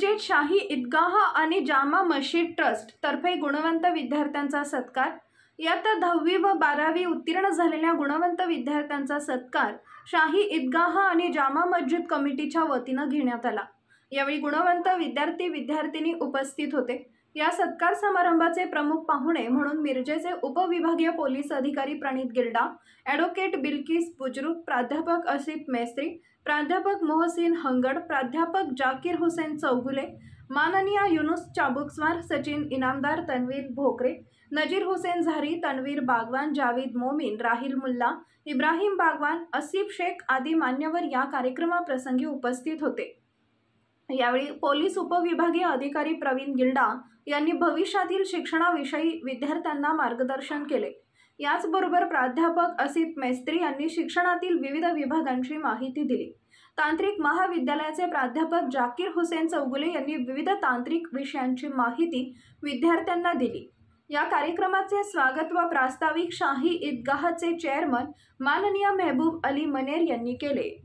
मिरजेत शाही ईदगाह आणि जामा मशीद ट्रस्ट तर्फे गुणवंत विद्यार्थ्यांचा सत्कार। इयत्ता 10वी व 12वी उत्तीर्ण झालेल्या गुणवंत विद्यार्थ्यांचा सत्कार शाही ईदगाह आणि जामा मस्जिद कमिटीच्या वतीने घेण्यात आला। यावेळी गुणवंत विद्यार्थी-विद्यार्थिनी उपस्थित होते। या सत्कार समारंभाचे प्रमुख पाहुणे म्हणून मिरजेचे उपविभागीय पोलीस अधिकारी प्रणित गिल्डा, ॲडव्होकेट बिल्किस बुजुर्ग, प्राध्यापक आसिफ मेस्त्री, प्राध्यापक मोहसिन हंगड, प्राध्यापक जाकीर हुसेन चौगुले, माननीय युनुस चाबुकस्वार, सचिन इनामदार, तन्वीर भोकरे, नजीर हुसेन झारी, तन्वीर बागवान, जावेद मोमीन, राहिल मुल्ला, इब्राहिम बागवान, आसिफ शेख आदी मान्यवर या कार्यक्रमाप्रसंगी उपस्थित होते। यावेळी पोलीस उपविभागीय अधिकारी प्रवीण गिल्डा यांनी भविष्यातील शिक्षणाविषयी विद्यार्थ्यांना मार्गदर्शन केले। याचबरोबर प्राध्यापक आसिफ मेस्त्री यांनी शिक्षणातील विविध विभागांची माहिती दिली। तांत्रिक महाविद्यालयाचे प्राध्यापक जाकीर हुसेन चौगुले यांनी विविध तांत्रिक विषयांची माहिती विद्यार्थ्यांना दिली। या कार्यक्रमाचे स्वागत व प्रास्ताविक शाही ईदगाहचे चेअरमन माननीय मेहबूब अली मनेर यांनी केले।